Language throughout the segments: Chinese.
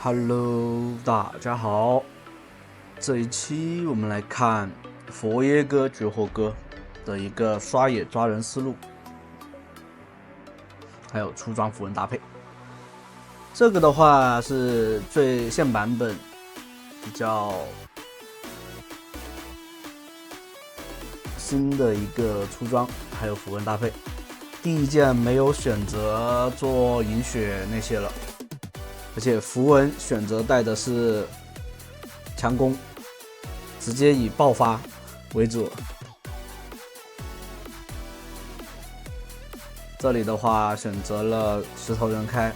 Hello，大家好。这一期我们来看佛耶哥绝活哥的一个刷野抓人思路，还有出装符文搭配。这个的话是最现版本比较新的一个出装，还有符文搭配。第一件没有选择做银血那些了。而且符文选择带的是强攻，直接以爆发为主。这里的话选择了石头人开，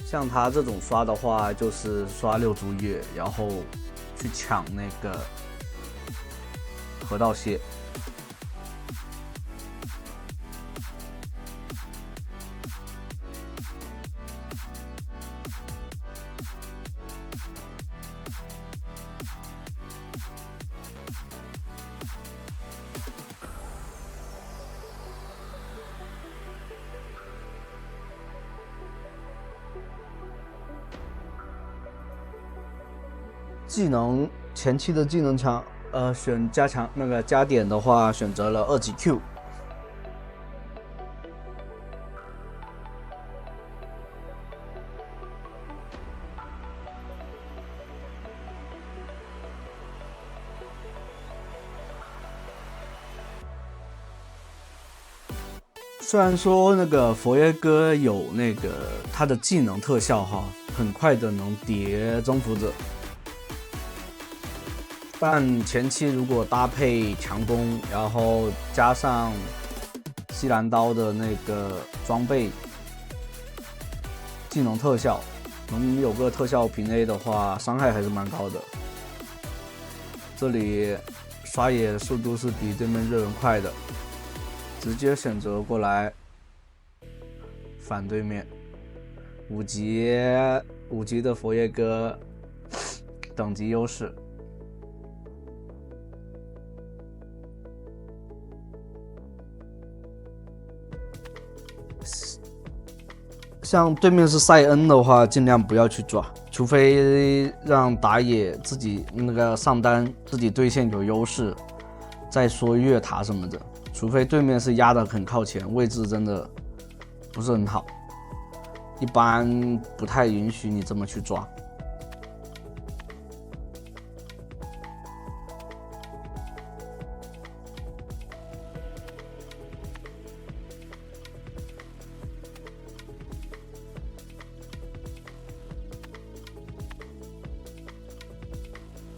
像他这种刷的话，就是刷6足月，然后去抢那个河道蟹。技能前期的技能强，选加强那个加点的话，选择了2级 Q。虽然说那个佛耶哥有那个他的技能特效哈，很快的能叠征服者。但前期如果搭配强攻，然后加上西兰刀的那个装备技能特效，能有个特效平 A 的话，伤害还是蛮高的。这里刷野速度是比对面热人快的，直接选择过来反对面5级的佛耶哥等级优势。像对面是塞恩的话，尽量不要去抓，除非让打野自己那个上单自己对线有优势，再说越塔什么的。除非对面是压得很靠前，位置真的不是很好，一般不太允许你这么去抓。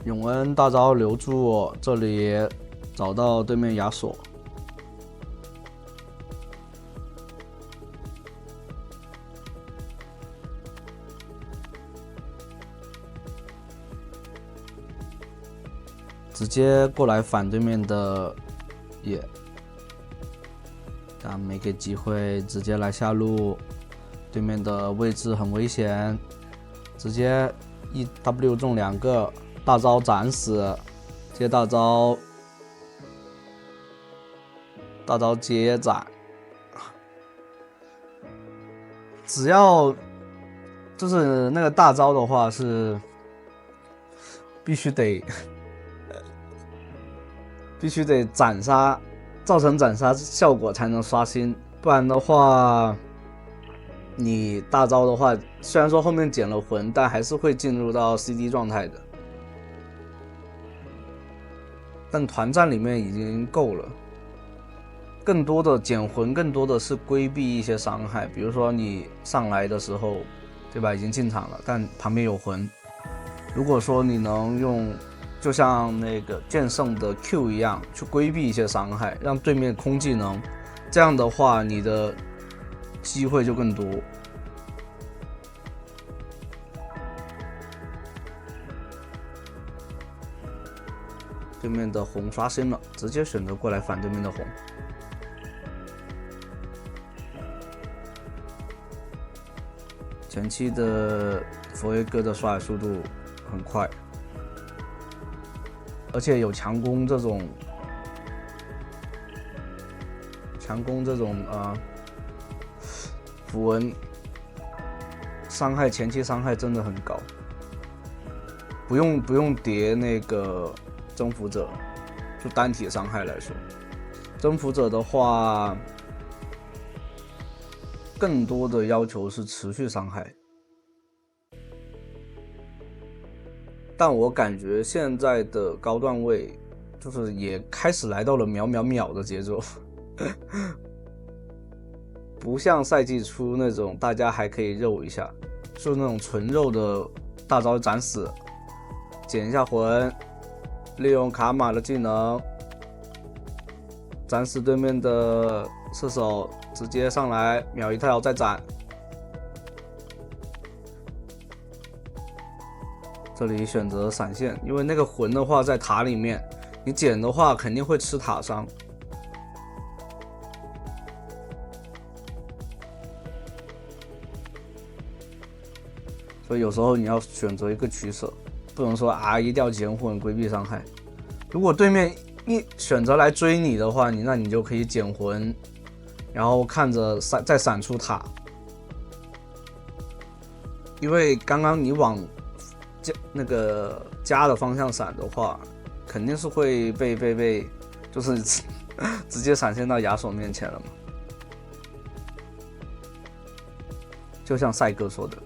永恩大招留住，这里找到对面亚索，直接过来反对面的野，但没给机会，直接来下路，对面的位置很危险，直接1W 中2个。大招斩死，接大招接斩，只要就是那个大招的话是必须得斩杀，造成斩杀效果才能刷新，不然的话你大招的话虽然说后面减了魂，但还是会进入到 CD 状态的。但团战里面已经够了，更多的减魂，更多的是规避一些伤害，比如说你上来的时候，对吧，已经进场了，但旁边有魂，如果说你能用就像那个剑圣的 Q 一样去规避一些伤害，让对面空技能，这样的话你的机会就更多。对面的红刷新了，直接选择过来反对面的红。前期的佛耶哥的刷野速度很快，而且有强攻这种强攻这种符文伤害前期伤害真的很高，不用叠那个征服者，就单体伤害来说，征服者的话，更多的要求是持续伤害。但我感觉现在的高段位就是也开始来到了秒秒秒的节奏，不像赛季初那种大家还可以肉一下，就那种纯肉的大招斩死，捡一下魂，利用卡玛的技能斩死对面的射手，直接上来秒一跳再斩。这里选择闪现，因为那个魂的话在塔里面，你捡的话肯定会吃塔伤。所以有时候你要选择一个取舍，不能说一定要捡魂规避伤害。如果对面一选择来追你的话，那你就可以捡魂，然后看着再闪出塔。因为刚刚你往那个家的方向闪的话，肯定是会被就是直接闪现到亚索面前了嘛。就像赛哥说的，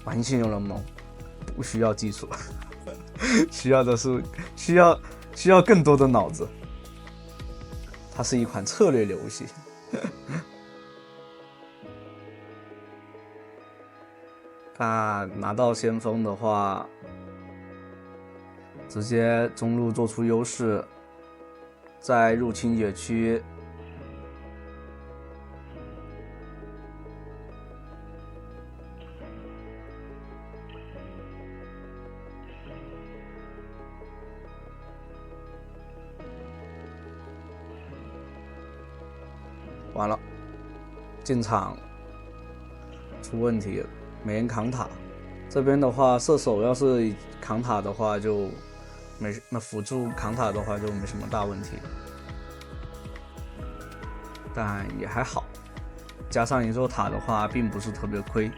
玩性有了萌，不需要技术，需要的是需要更多的脑子。它是一款策略游戏。他拿到先锋的话，直接中路做出优势，再入侵野区。完了，进场出问题了。没人扛塔，这边的话，射手要是扛塔的话就那辅助扛塔的话就没什么大问题，但也还好，加上一座塔的话，并不是特别亏。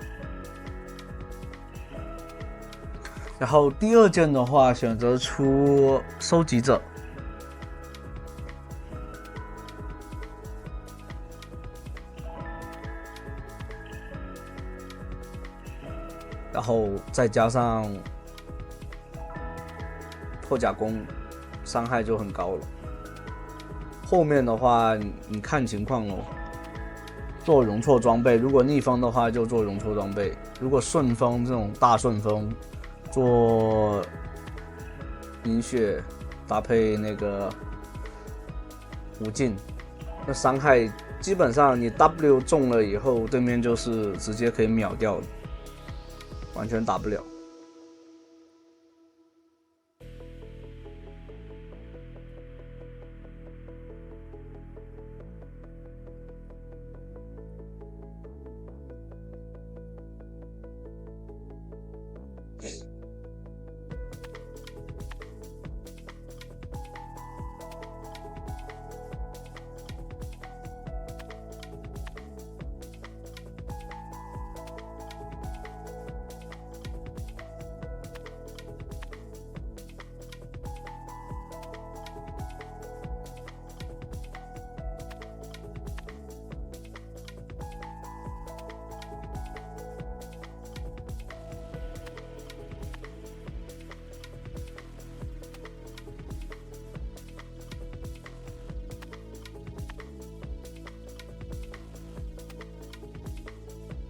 然后第二件的话，选择出收集者。然后再加上破甲弓，伤害就很高了。后面的话你看情况咯，做容错装备，如果逆风的话就做容错装备，如果顺风这种大顺风，做银血搭配那个无尽，那伤害基本上你 W 中了以后，对面就是直接可以秒掉的。完全打不了。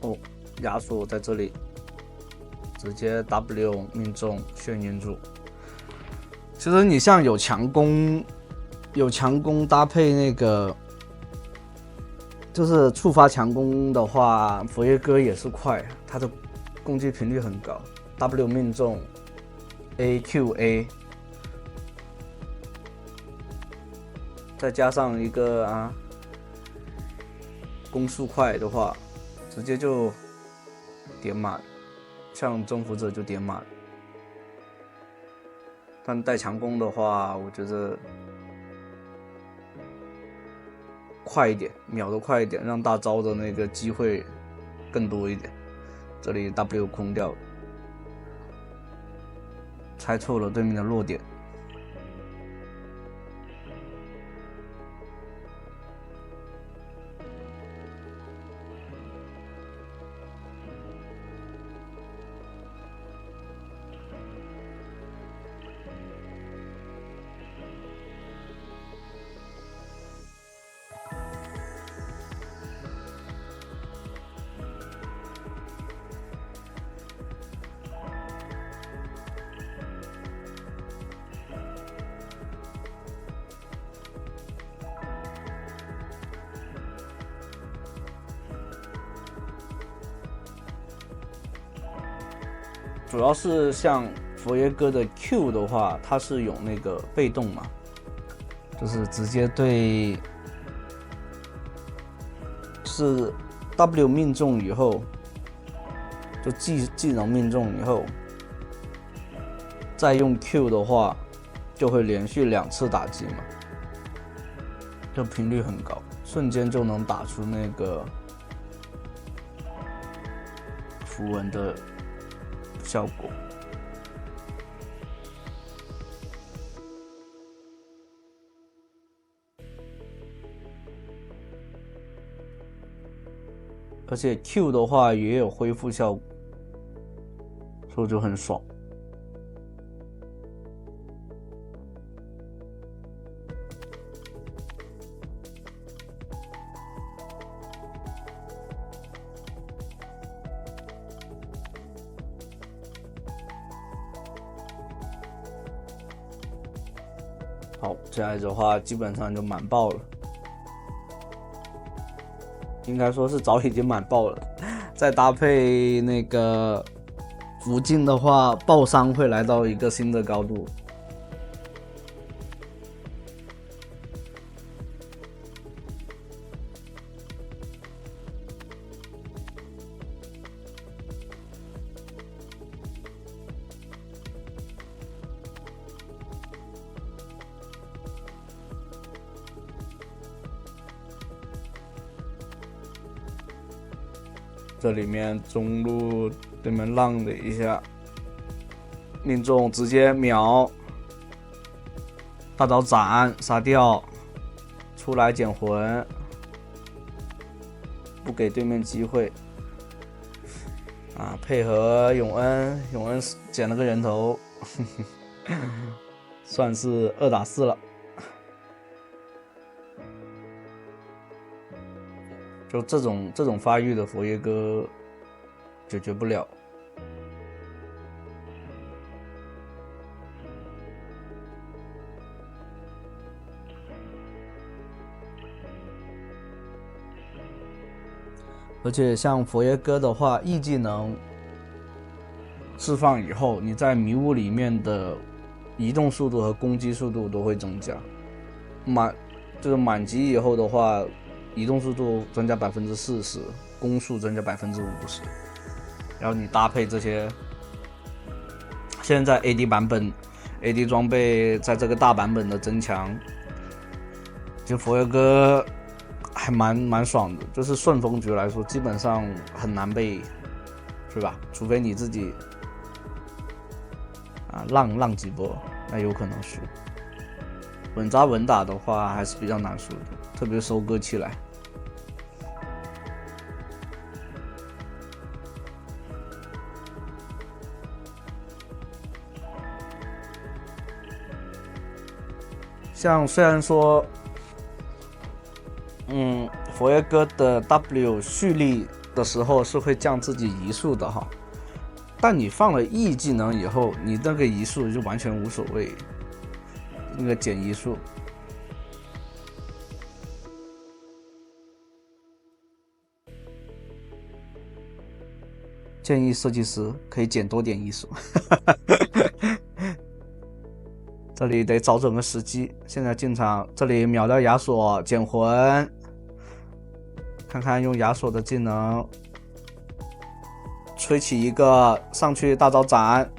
哦，亚索在这里直接 W 命中眩晕住。其实你像有强攻搭配那个，就是触发强攻的话，佛耶哥也是快，他的攻击频率很高 ，W 命中 AQA， 再加上一个攻速快的话。直接就点满，像征服者就点满，但带强攻的话，我觉得快一点，秒得快一点，让大招的那个机会更多一点。这里 W 空掉，猜错了对面的弱点。主要是像佛爷哥的 Q 的话，它是有那个被动嘛，就是直接对，是 W 命中以后，就技能命中以后，再用 Q 的话，就会连续2次打击嘛，就频率很高，瞬间就能打出那个符文的效果。而且 Q 的话也有恢复效果，所以就很爽。好，接下来的话基本上就满爆了，应该说是早已经满爆了。再搭配那个福晋的话，爆伤会来到一个新的高度。这里面中路对面浪了一下，命中直接秒，大招斩杀掉，出来捡魂，不给对面机会啊！配合永恩捡了个人头，算是2打4了。就这种发育的佛爷哥解决不了。而且像佛爷哥的话， E 技能释放以后，你在迷雾里面的移动速度和攻击速度都会增加。满级以后的话，移动速度增加40%，攻速增加50%。然后你搭配这些，现在 AD 版本 AD 装备在这个大版本的增强，就佛爷哥还蛮爽的。就是顺风局来说，基本上很难被，是吧？除非你自己浪几波，那有可能输。稳扎稳打的话，还是比较难输的，特别收割起来。像虽然说，佛爷哥的 W 蓄力的时候是会降自己移速的哈，但你放了 E 技能以后，你那个移速就完全无所谓，那个减移速。建议设计师可以减多点移速。这里得找准个时机，现在进场，这里秒掉亚索，捡魂，看看用亚索的技能吹起一个上去大招斩，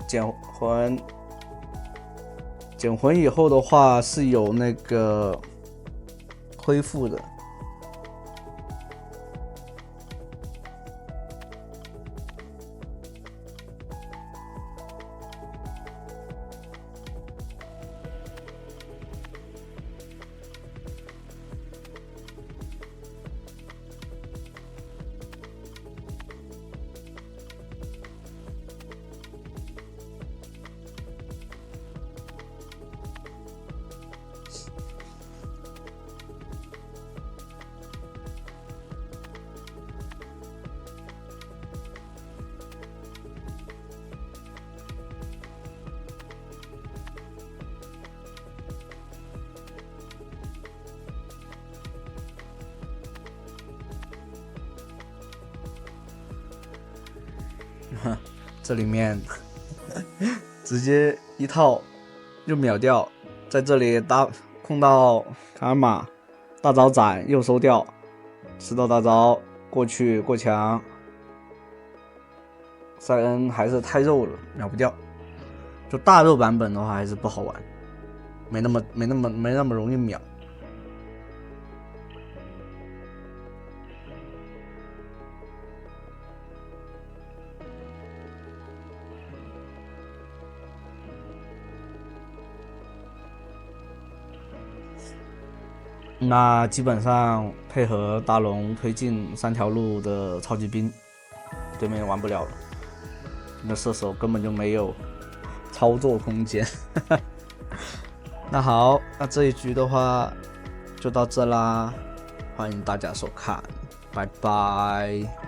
捡魂，捡魂以后的话是有那个恢复的。这里面直接一套就秒掉，在这里控到卡尔玛，大招斩又收掉，石头大招过去过墙，塞恩还是太肉了，秒不掉。就大肉版本的话还是不好玩，没那么容易秒。那基本上配合大龙推进3条路的超级兵，对面玩不了了。那射手根本就没有操作空间。那好，那这一局的话就到这啦，欢迎大家收看，拜拜。